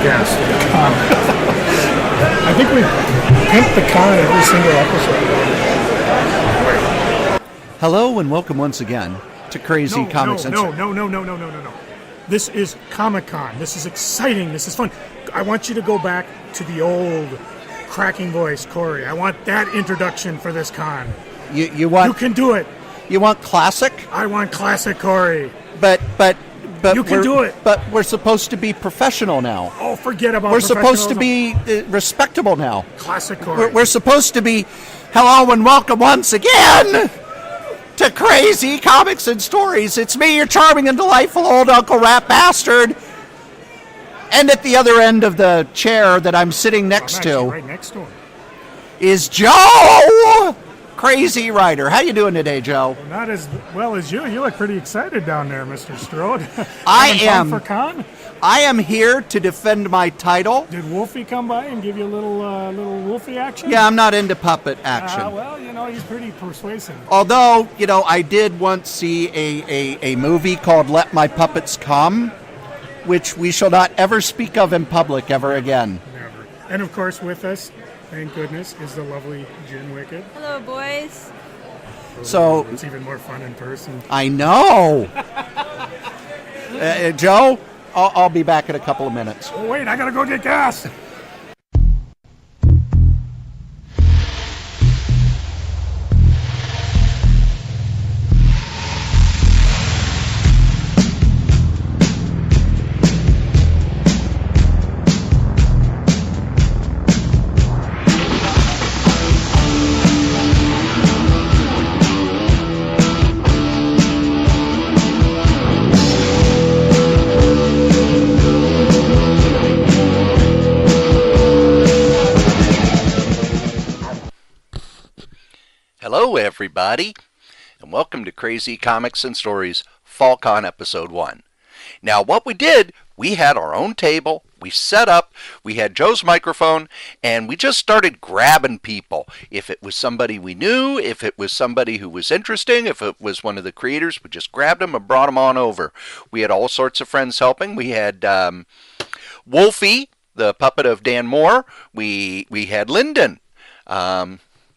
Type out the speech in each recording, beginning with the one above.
guest. I think we pimped the con every single episode. Hello and welcome once again to Crazy Comics. No. This is Comic-Con. This is exciting. This is fun. I want you to go back to the old cracking voice, Cory. I want that introduction for this con. You want? You can do it. You want classic? I want classic, Cory. But you can do it. But we're supposed to be professional now. Oh, forget about. We're supposed to be respectable now. Classic, Cory. We're supposed to be. Hello and welcome once again to Crazy Comics and Stories. It's me, your charming and delightful old Uncle Rat Bastard. And at the other end of the chair that I'm sitting next to, right next to him, is Joe, Crazy Writer. How you doing today, Joe? Well, not as well as you. You look pretty excited down there, Mr. Strode. I am. For con? I am here to defend my title. Did Wolfie come by and give you a little Wolfie action? Yeah, I'm not into puppet action. Well, he's pretty persuasive. Although, I did once see a movie called Let My Puppets Come, which we shall not ever speak of in public ever again. Never. And of course, with us, thank goodness, is the lovely Jen Wicked. Hello, boys. So it's even more fun in person. I know. Joe, I'll be back in a couple of minutes. Oh, wait, I gotta go get gas. Hello, everybody, and welcome to Crazy Comics and Stories FallCon Episode 1. Now, what we did, we had our own table, we set up, we had Joe's microphone, and we just started grabbing people. If it was somebody we knew, if it was somebody who was interesting, if it was one of the creators, we just grabbed them and brought them on over. We had all sorts of friends helping. We had Wolfie, the puppet of Dan Moore. We had Linden.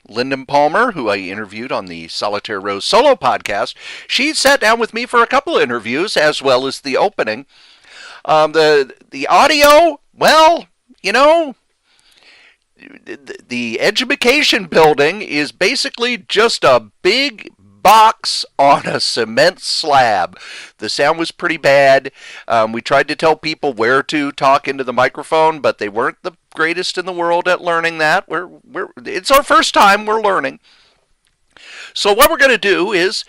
Linden Palmer, who I interviewed on the Solitaire Rose solo podcast. She sat down with me for a couple of interviews, as well as the opening. The audio, well, the education building is basically just a big box on a cement slab. The sound was pretty bad. We tried to tell people where to talk into the microphone, but they weren't the greatest in the world at learning that. It's our first time. We're learning. So what we're going to do is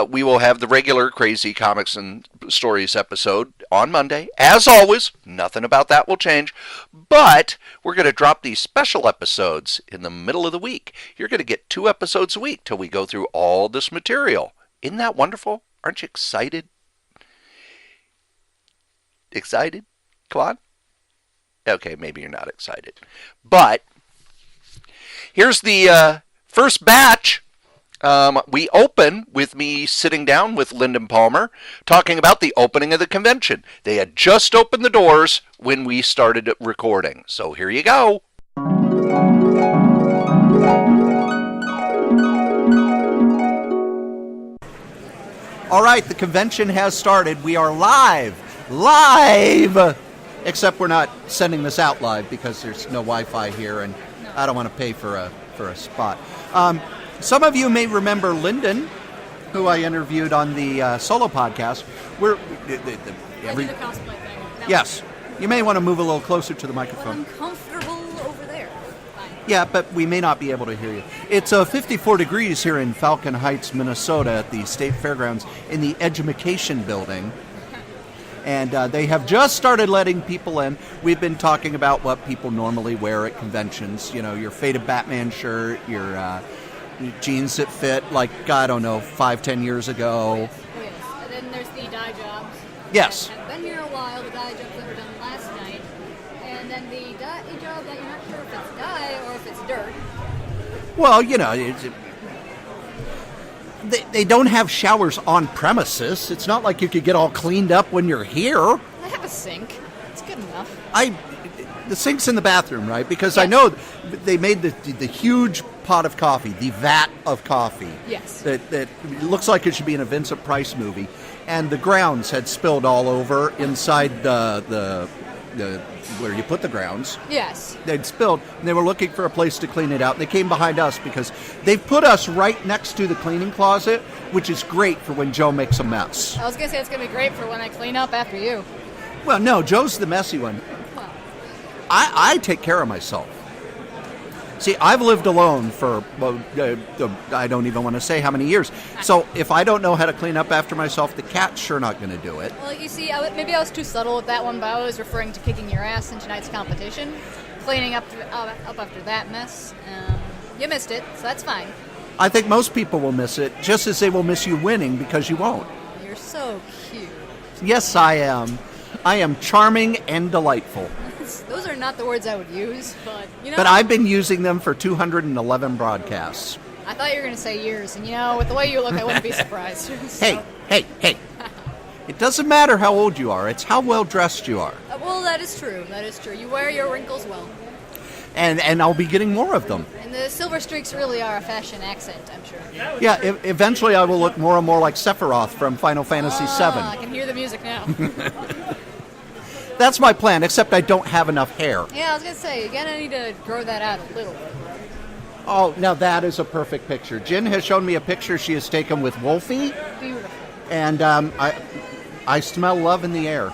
we will have the regular Crazy Comics and Stories episode on Monday. As always, nothing about that will change. But we're going to drop these special episodes in the middle of the week. You're going to get 2 episodes a week till we go through all this material. Isn't that wonderful? Aren't you excited? Excited? Come on. Okay, maybe you're not excited. But here's the first batch. We open with me sitting down with Linden Palmer talking about the opening of the convention. They had just opened the doors when we started recording. So here you go. All right, the convention has started. We are live. Except we're not sending this out live because there's no Wi-Fi here, and I don't want to pay for a spot. Some of you may remember Linden, who I interviewed on the solo podcast. I did the cosplay thing. Yes. You may want to move a little closer to the microphone. I'm comfortable over there. Fine. Yeah, but we may not be able to hear you. It's 54 degrees here in Falcon Heights, Minnesota at the State Fairgrounds in the Edumacation Building. And they have just started letting people in. We've been talking about what people normally wear at conventions. Your faded Batman shirt, your jeans that fit like, I don't know, 5-10 years ago. Yes. And then there's the dye jobs. Yes. I've been here a while, the dye jobs that were done last night. And then the dye job that you're not sure if it's dye or if it's dirt. Well, they don't have showers on premises. It's not like you could get all cleaned up when you're here. I have a sink. It's good enough. The sink's in the bathroom, right? Because I Yes. know they made the huge pot of coffee, the vat of coffee. Yes. That looks like it should be in a Vincent Price movie, and the grounds had spilled all over inside the where you put the grounds. Yes. They'd spilled, and they were looking for a place to clean it out. They came behind us because they've put us right next to the cleaning closet, which is great for when Joe makes a mess. I was gonna say it's gonna be great for when I clean up after you. Well, no, Joe's the messy one. Well, I take care of myself. See, I've lived alone for, I don't even want to say how many years. So if I don't know how to clean up after myself, the cat's sure not going to do it. well, you see, maybe I was too subtle with that one, but I was referring to kicking your ass in tonight's competition, cleaning up after that mess. You missed it, so that's fine. I think most people will miss it, just as they will miss you winning because you won't. You're so cute. Yes, I am. I am charming and delightful. Those are not the words I would use, but you know. But I've been using them for 211 broadcasts. I thought you were going to say years, and you know, with the way you look, I wouldn't be surprised. So- Hey. It doesn't matter how old you are, it's how well dressed you are. Well, that is true. That is true. You wear your wrinkles well. And I'll be getting more of them. And the silver streaks really are a fashion accent, I'm sure. Yeah, eventually I will look more and more like Sephiroth from Final Fantasy I VII. can hear the music now. That's my plan, except I don't have enough hair. Yeah, I was going to say, you're going to need to grow that out a little bit. Oh, now that is a perfect picture. Jen has shown me a picture she has taken with Wolfie, Beautiful. and I smell love in the air.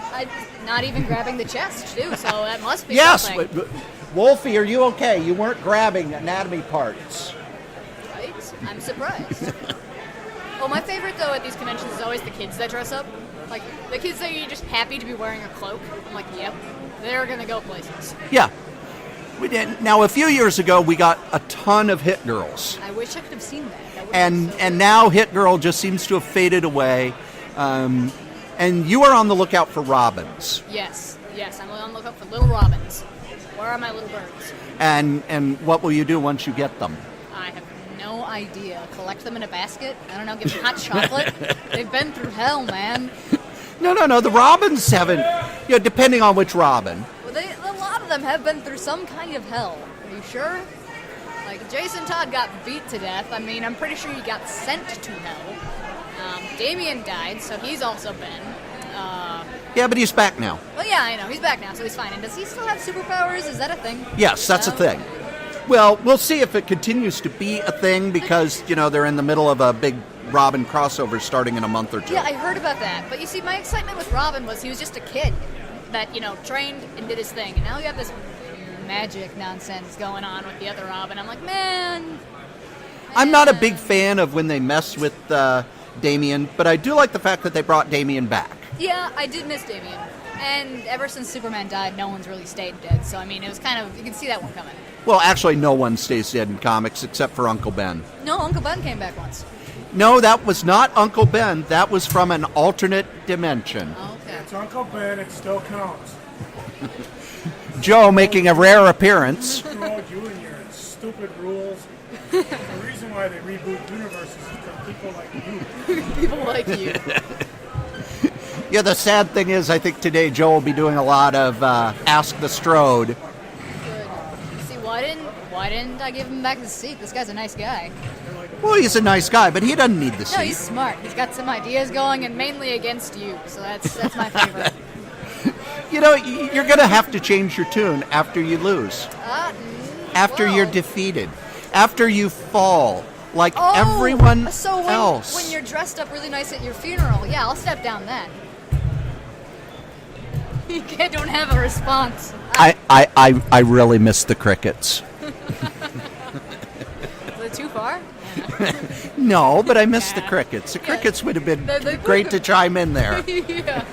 Not even grabbing the chest, too, so that must be Yes, something. Wolfie, are you okay? You weren't grabbing anatomy parts. Right? I'm surprised. Well, my favorite, though, at these conventions is always the kids that dress up. Like, the kids that are just happy to be wearing a cloak. I'm like, yep, they're going to go places. Yeah. We did. Now, a few years ago, we got a ton of Hit Girls. I wish I could have seen that. That would've And been so and good. now Hit Girl just seems to have faded away. And you are on the lookout for robins. Yes, I'm on the lookout for little robins. Where are my little birds? And what will you do once you get them? I have no idea. Collect them in a basket? I don't know, give them hot chocolate? They've been through hell, man. No. The robins haven't. Depending on which robin. Well, a lot of them have been through some kind of hell. Are you sure? Like, Jason Todd got beat to death. I mean, I'm pretty sure he got sent to hell. Damien died, so he's also been. Yeah, but he's back now. Well, yeah, I know. He's back now, so he's fine. And does he still have superpowers? Is that a thing? Yes, that's a thing. Well, we'll see if it continues to be a thing because, they're in the middle of a big Robin crossover starting in a month or two. Yeah, I heard about that. But you see, my excitement with Robin was he was just a kid that, trained and did his thing. And now we got this magic nonsense going on with the other Robin. I'm like, man. I'm not a big fan of when they mess with Damien, but I do like the fact that they brought Damien back. Yeah, I did miss Damien. And ever since Superman died, no one's really stayed dead. So, I mean, it was kind of, you can see that one coming. Well, actually, no one stays dead in comics except for Uncle Ben. No, Uncle Ben came back once. No, that was not Uncle Ben. That was from an alternate dimension. Okay. It's Uncle Ben, it still counts. Joe making a rare appearance. Screw all you and your stupid rules. The reason why they reboot universes is because people like you. People like you. Yeah, the sad thing is, I think today Joe will be doing a lot of Ask the Strode. Good. See, why didn't I give him back the seat? This guy's a nice guy. Well, he's a nice guy, but he doesn't need the No, seat. he's smart. He's got some ideas going, and mainly against you. So that's my favorite. You're going to have to change your tune after you lose. After well. you're defeated. After you fall. Like Oh, everyone so else. when you're dressed up really nice at your funeral, yeah, I'll step down then. You don't have a response. I really miss the crickets. Is it too far? No, but I miss the Yeah. crickets. The Yeah. crickets would have been They- great to chime in there. Yeah.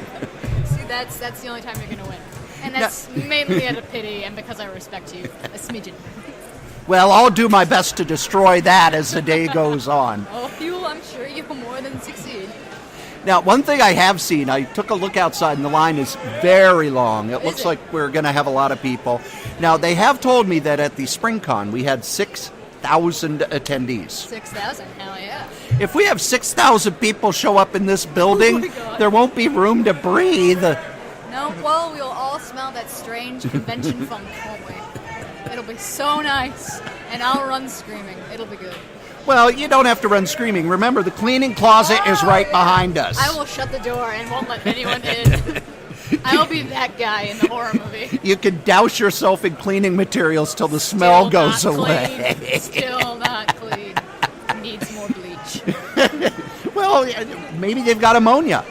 See, that's the only time you're gonna win, and that's mainly out of pity and because I respect you a smidgen. Well, I'll do my best to destroy that as the day goes on. Oh, I'm sure you will more than succeed. Now, one thing I have seen, I took a look outside and the line is very long. It looks it? like we're going to have a lot of people. Now, they have told me that at the SpringCon we had 6,000 attendees. 6,000, hell yeah. If we have 6,000 people show up in this building, God. there won't be room to breathe. No, No, well, we'll all smell that strange convention funk, won't we? It'll be so nice, and I'll run screaming. It'll be good. Well, you don't have to run screaming. Remember, the cleaning closet is right behind us. I will shut the door and won't let anyone in. I will be that guy in the horror movie. You can douse yourself in cleaning materials till the smell Still goes not away. Clean. Still not clean. Needs more bleach. Well, maybe they've got ammonia.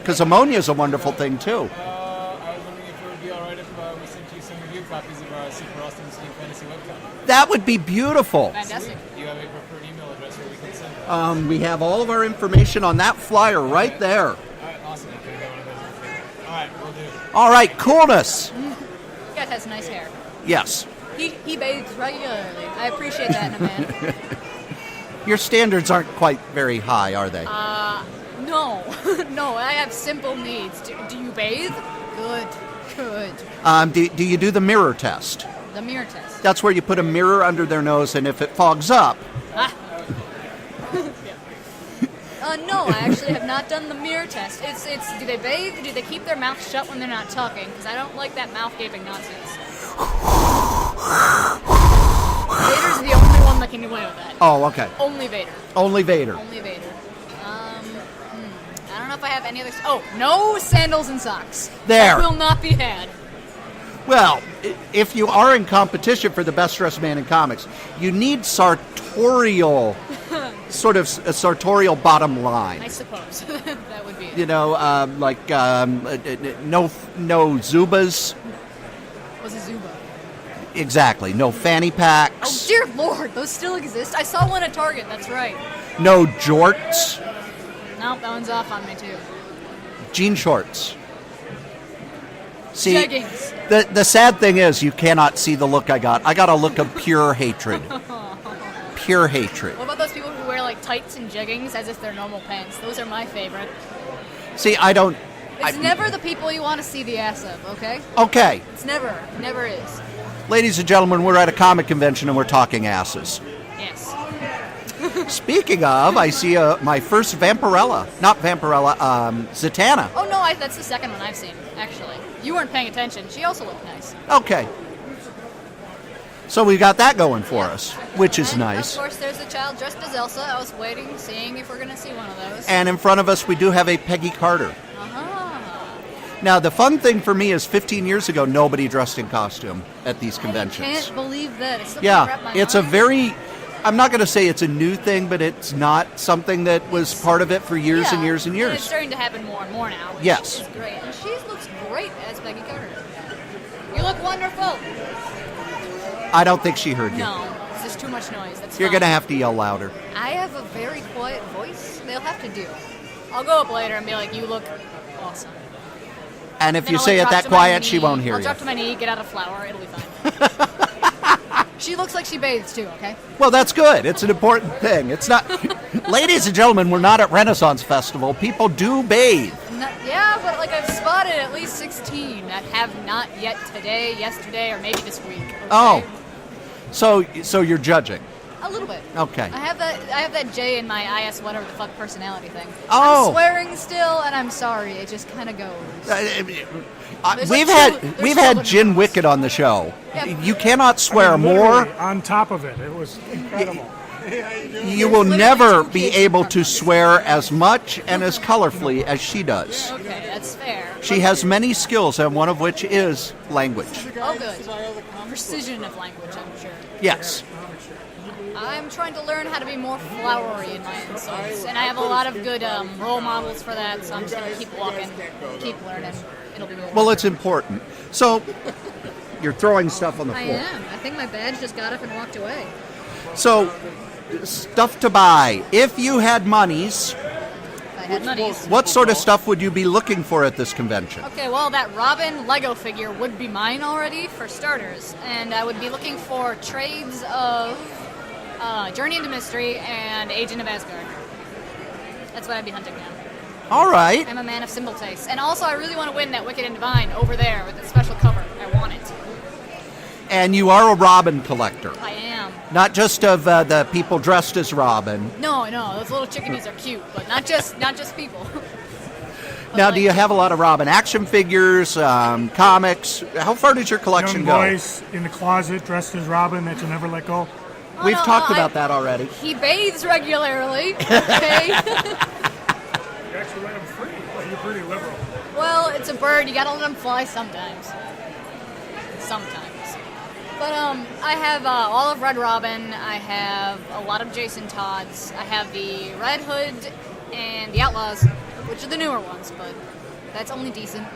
Because ammonia is a wonderful thing, too. I was wondering if it would be alright if we sent you some review copies of our Super Awesome Steam Fantasy webcomic. That would be beautiful. Fantastic. Do you have a preferred email address where we can send that? We have all of our information on that flyer right there. Alright, awesome. Okay, we got one of those. Alright, we'll do. All right, coolness. Cat has nice hair. Yes. He bathes regularly. I appreciate that in a man. Your standards aren't quite very high, are they? No. No, I have simple needs. Do you bathe? Good. Do you do the mirror test? The mirror test. That's where you put a mirror under their nose, and if it fogs up, No, I actually have not done the mirror test. It's do they bathe? Do they keep their mouth shut when they're not talking? Because I don't like that mouth gaping nonsense. Vader's the only one that can get away with that. oh, okay. Only Vader. Only Vader. Only Vader. I don't know if I have any other. Oh, no sandals and socks. There. That will not be had. Well, if you are in competition for the best dressed man in comics, you need sartorial, sort of a sartorial bottom line. I suppose that would be it. You know, no Zubas. Was a Zuba. Exactly. No fanny Oh packs. dear Lord, those still exist. I saw one at Target. That's right. No jorts. Nope, that one's off on me too. Jean shorts. See, Jeggings. the sad thing is you cannot see the look I got. I got a look of pure hatred. Pure hatred. What about those people who wear like tights and jeggings as if they're normal pants? Those are my favorite. See, I don't... It's never the people you want to see the ass of, okay? Okay. It's never is. Ladies and gentlemen, we're at a comic convention and we're talking asses. Yes. Speaking of, I see my first Vampirella. Not Vampirella, Zatanna. Oh no, that's the second one I've seen, actually. You weren't paying attention. She also looked nice. Okay. So we got that going for us, which is And, nice. Of course, there's a child dressed as Elsa. I was waiting, seeing if we're going to see one of those. And in front of us, we do have a Peggy Carter. Uh-huh. Now, the fun thing for me is 15 years ago, nobody dressed in costume at these I conventions. can't believe that. It's something to wrap my Yeah, it's a mind very... I'm not going to say it's a new thing, but it's not something that was part of it for years Yeah, and years and it's years. starting to happen more and more now. Which Yes. is great. And she looks great as Peggy Carter. You look wonderful. I don't think she heard you. No, it's just too much noise. That's You're fine. going to have to yell louder. I have a very quiet voice. They'll have to do. I'll go up later and be like, you look awesome. And if Then you I'll, say like, it drop that to my quiet, she knee. won't hear I'll you. drop to my knee, get out a flower. It'll be fine. She looks like she bathes too, okay? Well, that's good. It's an important thing. It's not... Ladies and gentlemen, we're not at Renaissance Festival. People do bathe. Yeah, but like I've spotted at least 16 that have not yet today, yesterday, or maybe this week. Okay? Oh. So you're judging. A little bit. Okay. I have that J in my IS whatever the fuck personality thing. Oh. I'm swearing still, and I'm sorry. It just kind of goes. There's We've like had children Jin in Wicked on the show. Yeah. You cannot swear I mean, more. literally, on top of it. It was incredible. You will literally never two be kids able in to front of us. swear as much and as colorfully as she does. Okay, that's fair. She has many skills, and one of which is language. Oh, good. Precision of language, I'm sure. Yes. I'm trying to learn how to be more flowery in my insults, and I have a lot of good role models for that, so I'm just going to keep walking, keep learning. It'll be really Well, it's important. So, you're throwing stuff on the I floor. am. I think my badge just got up and walked away. So, stuff to buy. If you had monies, If I had monies. what sort of stuff would you be looking for at this convention? Okay, well, that Robin Lego figure would be mine already, for starters, and I would be looking for trades of Journey into Mystery and Agent of Asgard. That's what I'd be hunting now. All right. I'm a man of simple tastes. And also, I really want to win that Wicked and Divine over there with the special cover. I want it. And you are a Robin collector. I am. Not just of the people dressed as Robin. No, those little chickadees are cute, but not just people. Now, do you have a lot of Robin action figures, comics? How far does your collection Young go? boys in the closet dressed as Robin that you'll never let go. We've no, talked no, about that already. He bathes regularly. Okay. You actually let him free. Well, you're pretty liberal. Well, it's a bird. You gotta let him fly sometimes. Sometimes. But I have all of Red Robin. I have a lot of Jason Todd's. I have the Red Hood and the Outlaws, which are the newer ones, but that's only decent.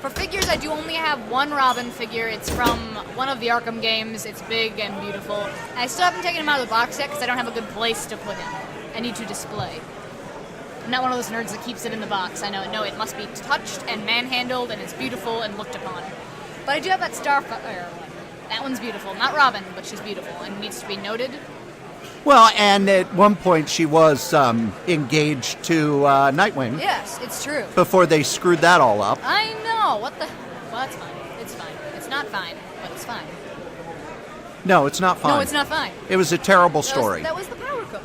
For figures, I do only have one Robin figure. It's from one of the Arkham games. It's big and beautiful. And I still haven't taken him out of the box yet because I don't have a good place to put him. I need to display. I'm not one of those nerds that keeps it in the box. I know, no, it must be touched and manhandled, and it's beautiful and looked upon. But I do have that Starfire one. That one's beautiful. Not Robin, but she's beautiful and needs to be noted. Well, and at one point she was engaged to Nightwing Yes, it's true. before they screwed that all up. I know. What the? Well, that's fine. It's fine. It's not fine, but it's fine. No, it's not fine. No, it's not fine. It was a terrible That was- story. That was the power couple.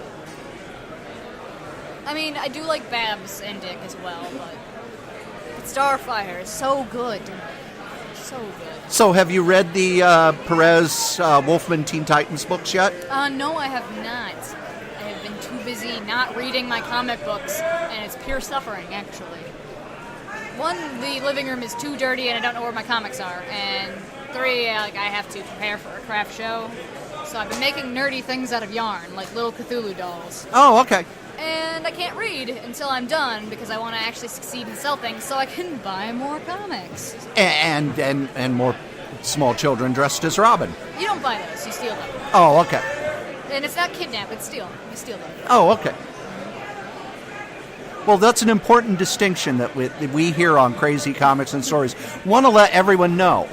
I mean, I do like Babs and Dick as well, but Starfire is so good. So good. So, have you read the Perez Wolfman Teen Titans books yet? No, I have not. I have been too busy not reading my comic books, and it's pure suffering, actually. One, the living room is too dirty, and I don't know where my comics are. And three, I have to prepare for a craft show. So I've been making nerdy things out of yarn, like little Cthulhu dolls. Oh, okay. And I can't read until I'm done because I want to actually succeed and sell things so I can buy more comics. And more small children dressed as Robin. You don't buy those, you steal them. Oh, okay. And it's not kidnap, it's steal. You steal them. Oh, okay. Well, that's an important distinction that we hear on Crazy Comics and Stories. Want to let everyone know.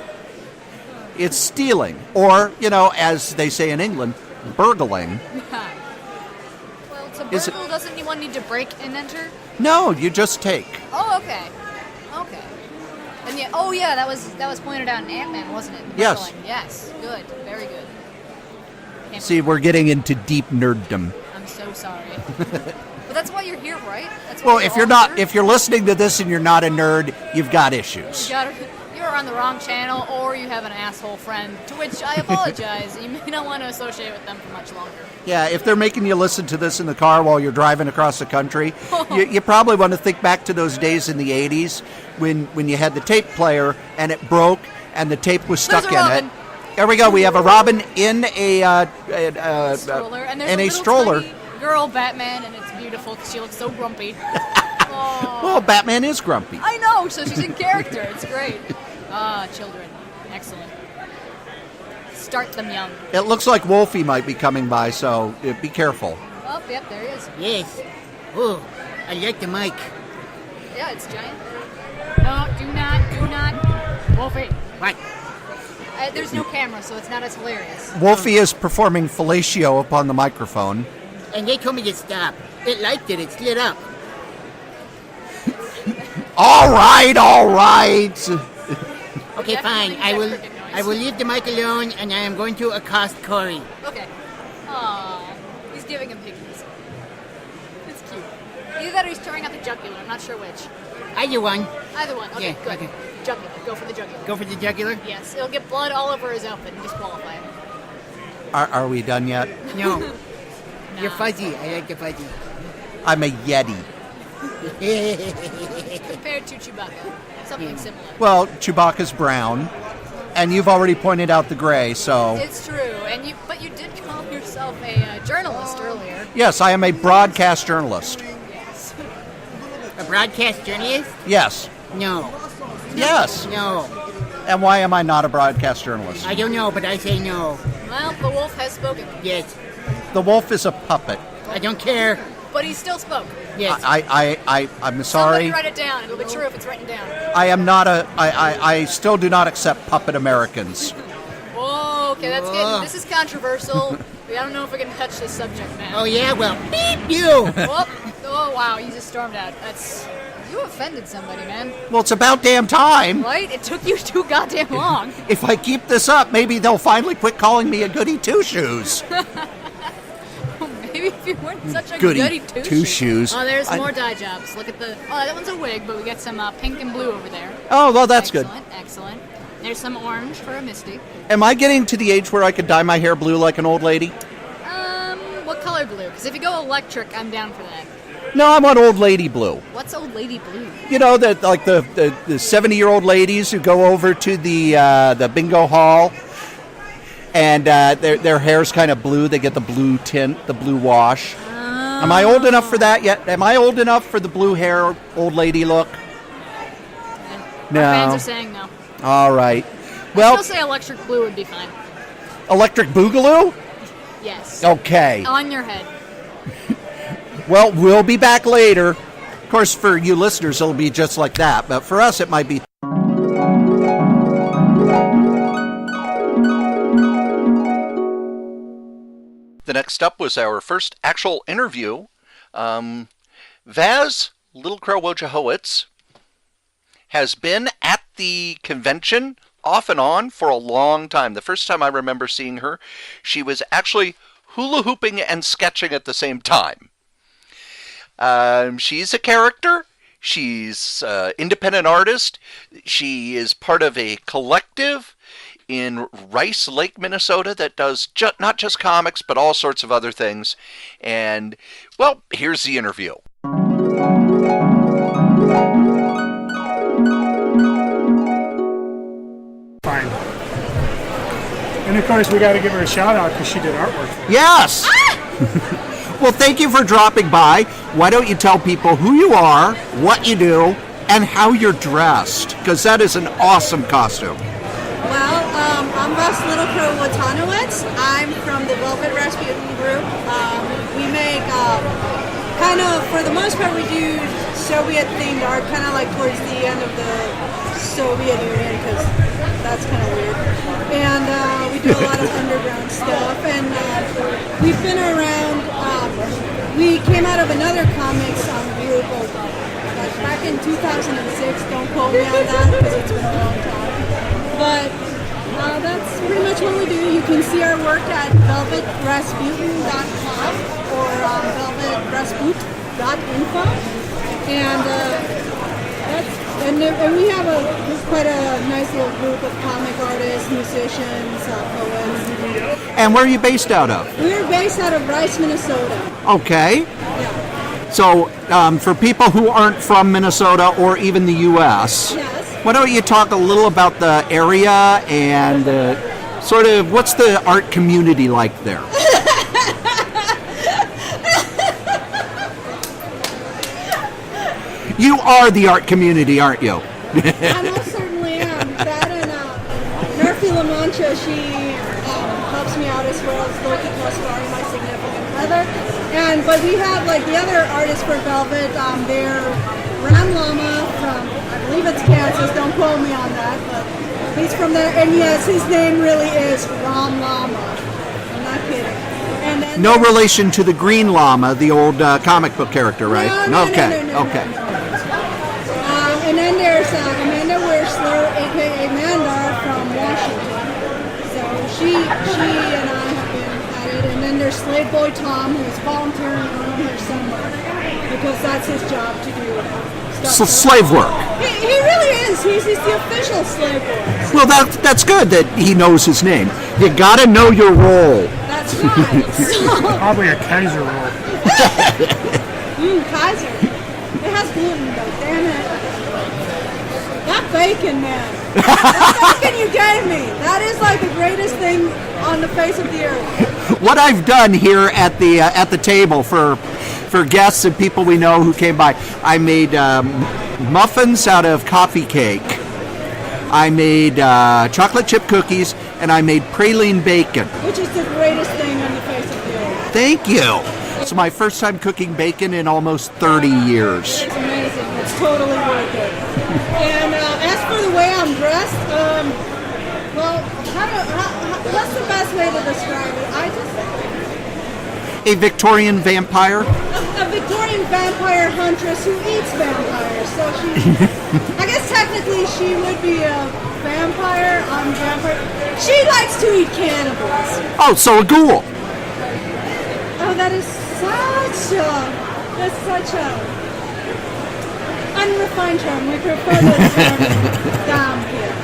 It's stealing, or, as they say in England, burgling. Well, to Is it- burgle, doesn't anyone need to break and enter? No, you just take. Oh, okay. Okay. And yeah, oh yeah, that was pointed out in Ant-Man, wasn't it? Yes. Burgling. Yes. Good. Very good. Can't- See, we're getting into deep nerddom. I'm so sorry. But that's why you're here, right? That's why Well, if you're all not, here? if you're listening to this and you're not a nerd, you've got issues. You're on the wrong channel, or you have an asshole friend, to which I apologize. You may not want to associate with them for much longer. Yeah, if they're making you listen to this in the car while you're driving across the country, you probably want to think back to those days in the 80s when you had the tape player and it broke and the tape was stuck There's a in Robin. it. There we go. We have a Robin in a Stroller, and there's in a a little stroller. tiny girl Batman, and it's beautiful because she looks so grumpy. Oh. Well, Batman is grumpy. I know, so she's in character. It's great. Children. Excellent. Start them young. It looks like Wolfie might be coming by, so be careful. Oh, yep, there he is. Yes. Oh, I like the mic. Yeah, it's giant. No, do not. Wolfie. What? There's no camera, so it's not as hilarious. Wolfie is performing fellatio upon the microphone. And they told me to stop. It liked it. It's lit up. All right. Okay, fine. Definitely I will. cricket noise. I will leave the mic alone, and I am going to accost Cory. Okay. Aww. He's giving him piggies. It's cute. Either that or he's tearing out the jugular. I'm not sure which. Either one. Either one. Okay, Yeah, good. okay. Jugular. Go for the jugular. Go for the jugular. Yes, it'll get blood all over his outfit and disqualify him. Are we done yet? No. You're Nah. fuzzy. I like the fuzzy. I'm a Yeti. Compared to Chewbacca. Something similar. Well, Chewbacca's brown, and you've already pointed out the gray, so... It's true, but you did call yourself a journalist earlier. Yes, I am a broadcast journalist. Yes. A broadcast journalist? Yes. No. Yes. No. And why am I not a broadcast journalist? I don't know, but I say no. Well, the wolf has spoken, Yes. The wolf is a puppet. I don't care. but he still spoke. Yes. I'm Somebody sorry. write it down. It'll be true if it's written down. I am not I still do not accept puppet Americans. Whoa, okay, that's getting. This is controversial. I don't know if we can touch this subject, man. Oh yeah. Well, beep you. Whoop. Oh wow, you just stormed out. You offended somebody, man. Well, it's about damn time. Right? It took you too goddamn long. If I keep this up, maybe they'll finally quit calling me a goody two-shoes. Oh, Maybe if you weren't such a Goody goody two-shoes. Oh, there's more dye jobs. Look at the. Oh, that one's a wig, but we got some pink and blue over there. Oh, well, that's good. Excellent. There's some orange for a Misty. Am I getting to the age where I could dye my hair blue like an old lady? What color blue? Because if you go electric, I'm down for that. No, I want old lady blue. What's old lady blue? You know, that like the 70-year-old ladies who go over to the bingo hall, and their hair's kind of blue. They get the blue tint, the blue wash. Am I old enough for that yet? Am I old enough for the blue hair, old lady look? No. Our fans are saying no. All right. I'd Well, still say electric blue would be fine. electric boogaloo? Yes. Okay. On your head. Well, we'll be back later. Of course, for you listeners, it'll be just like that. But for us, it might be. The next up was our first actual interview. Vas Littlecrow Wojtanowicz has been at the convention off and on for a long time. The first time I remember seeing her, she was actually hula hooping and sketching at the same time. She's a character. She's an independent artist. She is part of a collective in Rice Lake, Minnesota that does not just comics, but all sorts of other things. And, well, here's the interview. Fine. And of course, we got to give her a shout out because she did artwork for us. Yes! Well, thank you for dropping by. Why don't you tell people who you are, what you do, and how you're dressed? Because that is an awesome costume. Well, I'm Vas Littlecrow Wojtanowicz. I'm from the Velvet Rasputin group. We make kind of, for the most part, we do Soviet-themed art, kind of like towards the end of the Soviet Union, because that's kind of weird. And we do a lot of underground stuff. And we've been around. We came out of another comics group back in 2006. Don't quote me on that because it's been a long time. But that's pretty much what we do. You can see our work at velvetrasputin.com or velvetrasputin.info. And we have quite a nice little group of comic artists, musicians, poets. And where are you based out of? We're based out of Rice, Minnesota. Okay. Yeah. So, for people who aren't from Minnesota or even the U.S., Yes. why don't you talk a little about the area and sort of what's the art community like there? You are the art community, aren't you? I most certainly am. That and Murphy LaMancha, she helps me out as well as Loki Toscari, my significant other. But we have like the other artists for Velvet. They're Ram Lama from, I believe it's Kansas. Don't quote me on that, but he's from there. And yes, his name really is Ram Lama. I'm not kidding. And then No relation to the Green Llama, the old comic book character, right? No, okay. no. And then there's Amanda Wersler, aka Mandar from Washington. So she and I have been at it. And then there's Slave Boy Tom, who's volunteering around here somewhere because that's his job to do stuff. So slave work. He really is. He's the official slave boy. Well, that's good that he knows his name. You gotta know your role. That's right. So, Probably a Kaiser roll. Kaiser. It has gluten though, damn it. That bacon, man. That bacon you gave me. That is like the greatest thing on the face of the earth. What I've done here at the table for guests and people we know who came by, I made muffins out of coffee cake. I made chocolate chip cookies, and I made praline bacon. Which is the greatest thing on the face of the earth. Thank you. It's my first time cooking bacon in almost 30 years. It's amazing. It's totally worth it. And as for the way I'm dressed, well, what's the best way to describe it? A Victorian vampire? A Victorian vampire huntress who eats vampires. So I guess technically she would be a vampire. She likes to eat cannibals. Oh, so a ghoul. Oh, that is That's such a unrefined term. We prefer the term down here.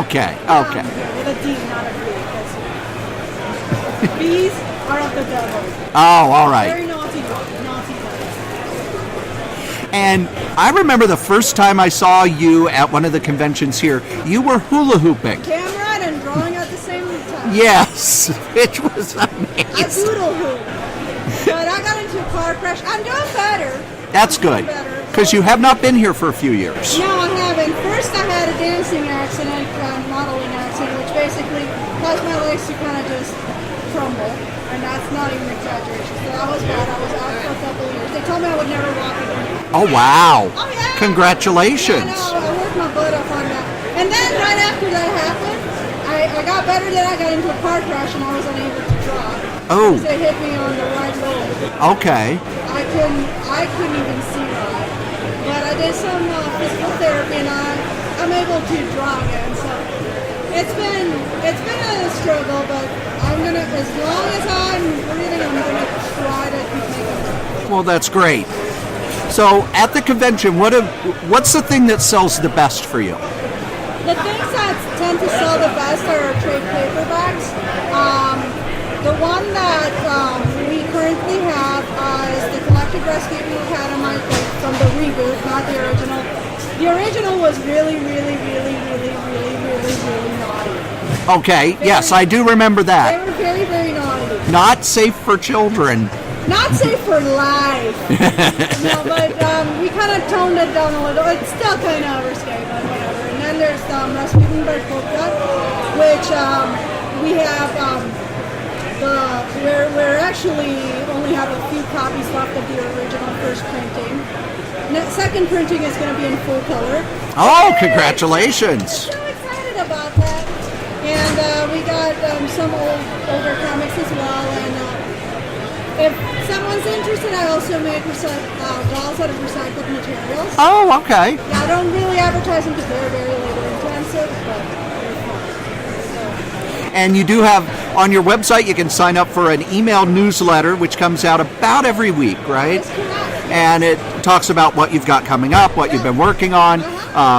Okay. Down here, with a D, not a B. Bees are of the devil. Oh, all right. Very naughty boys. And I remember the first time I saw you at one of the conventions here, you were hula hooping. Camera and drawing at the same time. Yes, which was A amazing. doodle hoop. But I got into a car crash. I'm doing better. That's good, because you have not been here for a few years. No, I haven't. First, I had a dancing accident, modeling accident, which basically caused my legs to kind of just crumble. And that's not even an exaggeration. So that was bad. I was out for a couple of years. They told me I would never walk again. Oh, wow. Oh, yeah. Congratulations. Yeah, no, I worked my butt off on that. And then right after that happened, I got better. Then I got into a car crash and I was unable to drive. Oh. Because they hit me on the right lobe. Okay. I couldn't even see right. But I did some physical therapy and I'm able to draw again. So it's been a struggle, but I'm gonna, as long as I'm breathing, I'm gonna try to keep making it. Well, that's great. So at the convention, what's the thing that sells the best for you? The things that tend to sell the best are trade paperbacks. The one that we currently have is the Collective Rescue Academy from the reboot, not the original. The original was really, really, really, really, really, really, really naughty. Okay, yes, I do remember They that. were very, very naughty. Not safe for children. Not safe for life. No, but we kind of toned it down a little. It's still kind of risque, but whatever. And then there's Rasputin by Polka, which we have. We're actually only have a few copies left of the original first printing. Second printing is going to be in full color. Oh, congratulations. So excited about that. And we got some older comics as well. And if someone's interested, I also make dolls out of recycled materials. Oh, okay. Yeah, I don't really advertise them because they're very labor intensive, but they're fun. And you do have, on your website, you can sign up for an email newsletter, which comes out about every week, right? That's correct. And it talks about what you've got coming up, what you've been working on,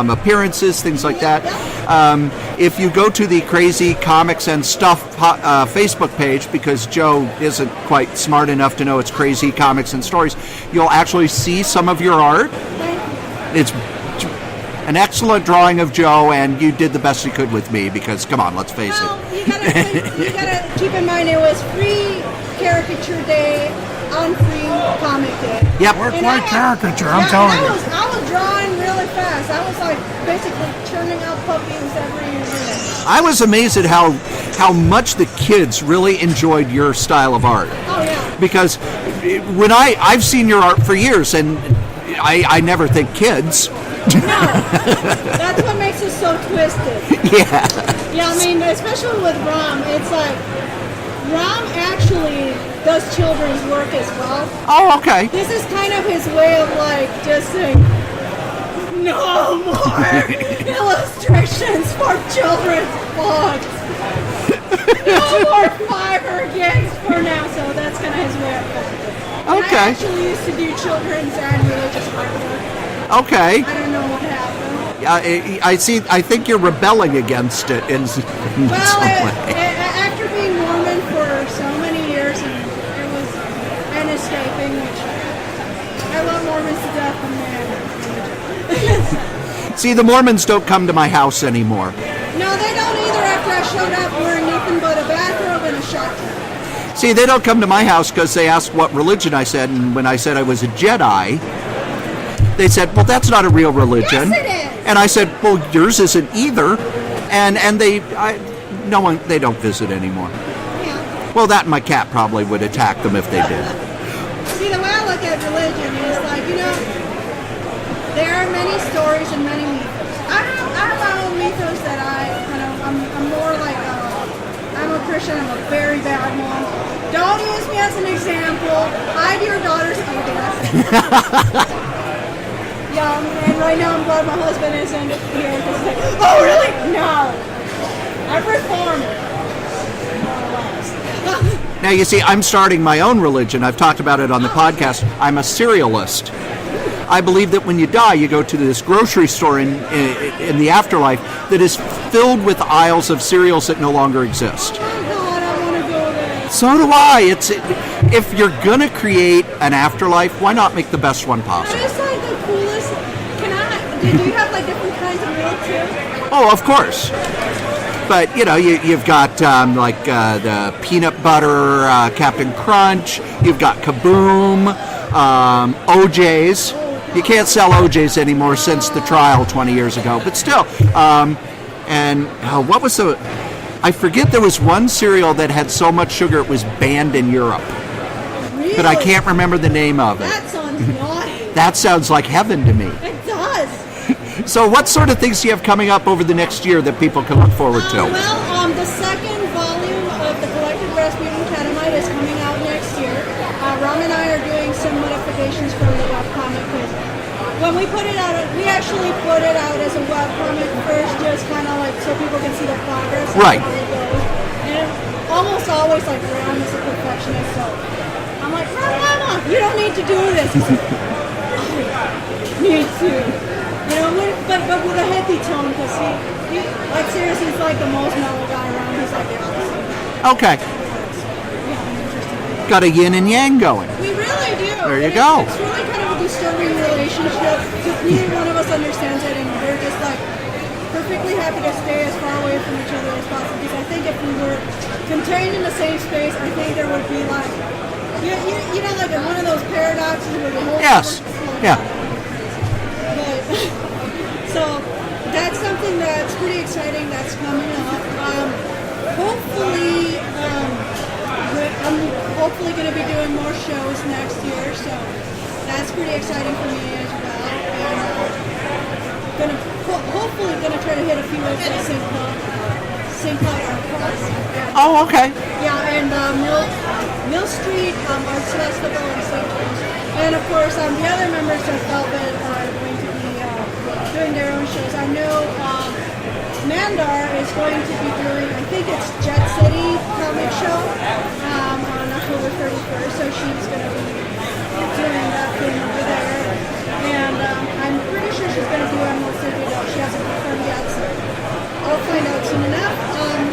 appearances, things like that. If you go to the Crazy Comics and Stuff Facebook page, because Joe isn't quite smart enough to know it's Crazy Comics and Stories, you'll actually see some of your art. It's an excellent drawing of Joe, and you did the best you could with me, because, come on, let's face Well, it. you gotta keep in mind it was free caricature day on free comic day. Yep. Work And like caricature, I'm telling you. I was drawing really fast. I was like basically churning out puppies every minute. I was amazed at how much the kids really enjoyed your style of art. Oh yeah. Because when I've seen your art for years, and I never think kids. No, that's what makes it so twisted. Yeah. Yeah, I mean, especially with Ram, it's like Ram actually does children's work as well. Oh, okay. This is kind of his way of like just saying, no more illustrations for children's books. No more fiber gigs for now. So that's kind of his way of doing it. And Okay. I actually used to do children's and religious artwork. Okay. I don't know what happened. I see. I think you're rebelling against it in some Well, way. after being Mormon for so many years, and escaping, which I love Mormons to death, and See, the Mormons don't come to my house anymore. no, they don't either. After I showed up wearing nothing but a bathrobe and a shotgun. See, they don't come to my house because they asked what religion I said, and when I said I was a Jedi, they said, "Well, that's not a real religion." Yes, it is. And I said, "Well, yours isn't either." And they don't visit anymore. Yeah. Well, that and my cat probably would attack them if they did. See, the way I look at religion is like, there are many stories and many mythos. I have my own mythos that I'm more like, I'm a Christian, I'm a very bad one. Don't use me as an example. Hide your daughter's ugliness. Yeah, and right now I'm glad my husband isn't here because he's like, oh really? No. I've reformed. More or less. Now you see, I'm starting my own religion. I've talked about it on the podcast. I'm a cerealist. I believe that when you die, you go to this grocery store in the afterlife that is filled with aisles of cereals that no longer exist. Oh God, I want to go there. So do I. If you're gonna create an afterlife, why not make the best one That possible? is like the coolest. Do you have like different kinds of milk too? Oh, of course. But you've got the peanut butter Captain Crunch. You've got Kaboom, OJ's. You can't sell OJ's anymore since the trial 20 years ago, but still. What was I forget, there was one cereal that had so much sugar it was banned in Europe. Really? But I can't remember the name of it. That sounds naughty. That sounds like heaven to me. It does. So what sort of things do you have coming up over the next year that people can look forward to? The second volume of the Collected Rasputin Catamite is coming out next year. Ram and I are doing some modifications from the webcomic. When we put it out, we actually put it out as a webcomic first, just kind of like so people can see the progress. Right. How it goes. And almost always like Ram is a perfectionist, so I'm like, Mama, you don't need to do this. He's like, I need to. But with a heavy tone, because he like seriously, he's like the most mellow guy around. He's like, yeah. Okay. Got a yin and yang going. We really do. There you go. It's really kind of a disturbing relationship. Neither one of us understands it, and we're just like perfectly happy to stay as far away from each other as possible. Because I think if we were contained in the same space, I think there would be like, like one of those paradoxes where the whole Yes. Yeah. So that's something that's pretty exciting that's coming up. Hopefully, I'm hopefully going to be doing more shows next year, so that's pretty exciting for me as well. And hopefully going to try to hit a few of the St. Cloud art clubs. Oh, okay. Yeah, and Mill Street Arts Festival in St. Louis. And of course, the other members of Velvet are going to be doing their own shows. I know Mandar is going to be doing, I think it's Jet City Comic Show on October 31st, so she's going to be doing that thing over there. And I'm pretty sure she's going to do Emerald City, though she hasn't confirmed yet, so I'll find out soon enough.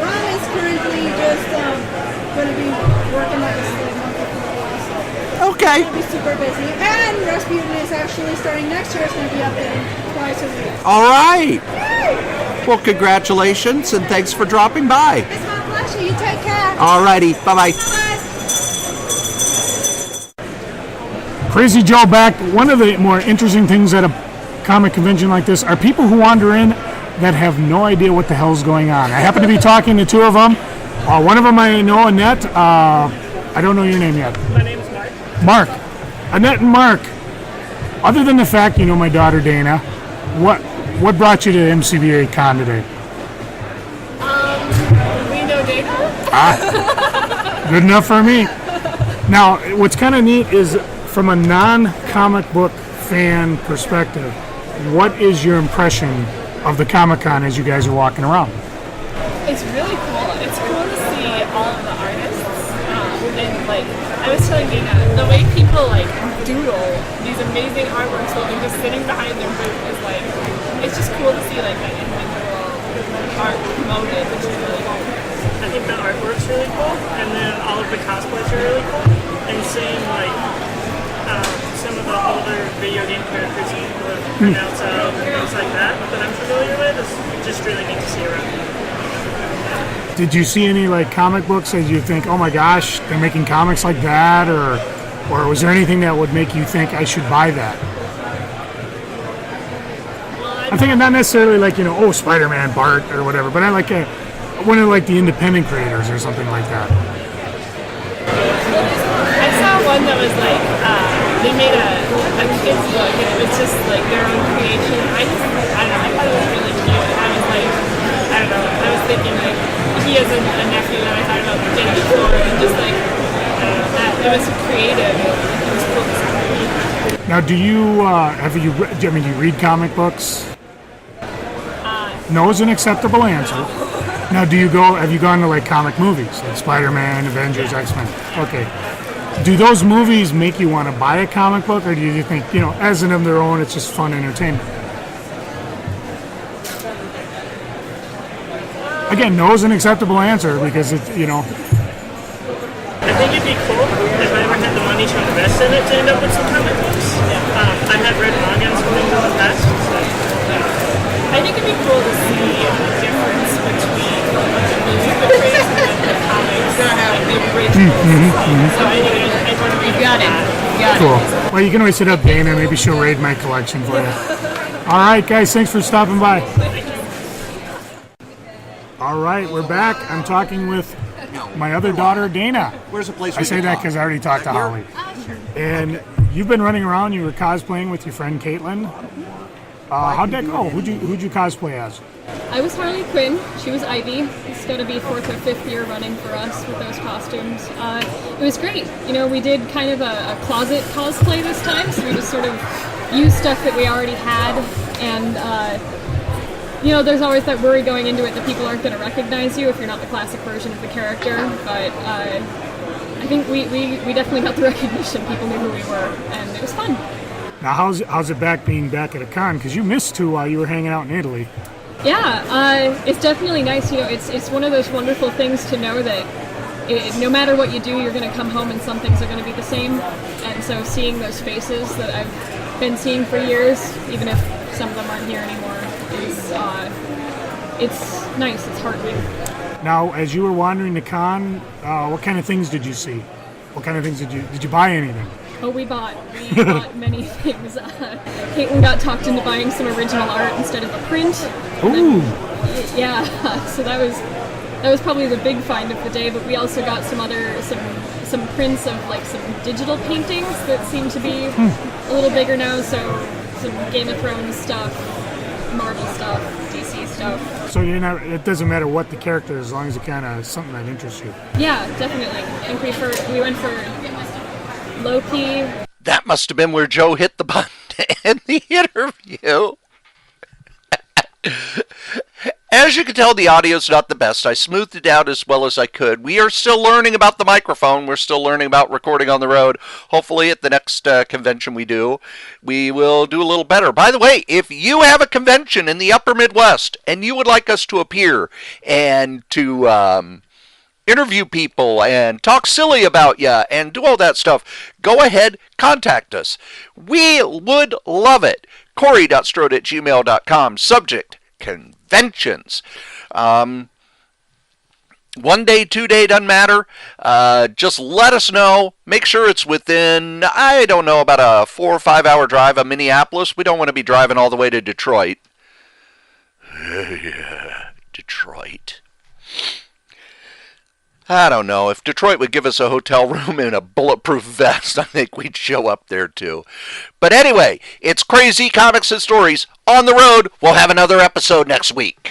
Ron is currently just going to be working like a slave monkey for a while, so Okay. going to be super busy. And Rasputin is actually starting next year. It's going to be updating twice a week. All right. Well, congratulations and thanks for dropping by. It's my pleasure. You take care. All righty. Bye-bye. Bye. Crazy Joe back. One of the more interesting things at a comic convention like this are people who wander in that have no idea what the hell's going on. I happen to be talking to two of them. One of them I know, Annette. I don't know your name yet. My name is Mark. Mark. Annette and Mark. Other than the fact you know my daughter Dana, what brought you to MCBA Con today? We know Dana. Good enough for me. Now, what's kind of neat is from a non-comic book fan perspective, what is your impression of the Comic-Con as you guys are walking around? It's really cool. It's cool to see all of the artists. And like, I was telling Dana, the way people like doodle these amazing artworks while they're just sitting behind their booth is like, it's just cool to see like that individual art promoted, which is really cool. I think the artwork's really cool, and then all of the cosplays are really cool. And seeing like some of the older video game characters that people have pronounced out and things like that I'm familiar with is just really neat to see around. Did you see any like comic books that you think, oh my gosh, they're making comics like that, or was there anything that would make you think I should buy that? I'm thinking not necessarily like Spider-Man, Bart, or whatever, but I like one of like the independent creators or something like that. I saw one that was like, they made a kid's book and it was just like their own creation. I don't know, I thought it was really cute. And I was like, I don't know, I was thinking like, he has a nephew that I thought about getting before and just like, I don't know, that it was creative. It was cool to see. Now, do you read comic books? No is an acceptable answer. Now, have you gone to like comic movies, like Spider-Man, Avengers, X-Men? Okay. Do those movies make you want to buy a comic book, or do you think, as in of their own, it's just fun entertainment? Again, no is an acceptable answer because it's, I think it'd be cool if I ever had the money to invest in it to end up with some comic books. I have read manga and some things in the past. So. I think it'd be cool to see the difference between the movie portrays and the comics. So I think I'd want to read got it. Cool. Well, you can always hit up Dana. Maybe she'll raid my collection for you. All right, guys. Thanks for stopping by. All right, we're back. I'm talking with my other daughter, Dana. Where's a place I say that because I already talked to Holly. And you've been running around. You were cosplaying with your friend Caitlin. How'd that go? Who'd you cosplay as? I was Harley Quinn. She was Ivy. It's going to be 4th or 5th year running for us with those costumes. It was great. We did kind of a closet cosplay this time, so we just sort of used stuff that we already had. And, there's always that worry going into it that people aren't going to recognize you if you're not the classic version of the character. But I think we definitely got the recognition. People knew who we were, and it was fun. Now, how's it being back at a con? Because you missed 2 while you were hanging out in Italy. Yeah, it's definitely nice. It's one of those wonderful things to know that no matter what you do, you're going to come home and some things are going to be the same. And so seeing those faces that I've been seeing for years, even if some of them aren't here anymore, it's nice. It's heartening. Now, as you were wandering the con, what kind of things did you see? What kind of things did you buy anything? Oh, we bought many things. Caitlin got talked into buying some original art instead of a print. Ooh. Yeah, so that was probably the big find of the day. But we also got some prints of like some digital paintings that seem to be a little bigger now. So some Game of Thrones stuff, Marvel stuff, DC stuff. So it doesn't matter what the character is, as long as it kind of something that interests you. Yeah, definitely. I think we went for Loki. That must have been where Joe hit the button to end the interview. As you can tell, the audio's not the best. I smoothed it out as well as I could. We are still learning about the microphone. We're still learning about recording on the road. Hopefully at the next convention we do, we will do a little better. By the way, if you have a convention in the upper Midwest and you would like us to appear and to interview people and talk silly about you and do all that stuff, go ahead, contact us. We would love it. Cory.strode@gmail.com. Subject, conventions. 1 day, 2 day, doesn't matter. Just let us know. Make sure it's within, I don't know, about a 4 or 5 hour drive of Minneapolis. We don't want to be driving all the way to Detroit. Yeah, Detroit. I don't know. If Detroit would give us a hotel room and a bulletproof vest, I think we'd show up there too. But anyway, it's Crazy Comics and Stories on the road. We'll have another episode next week.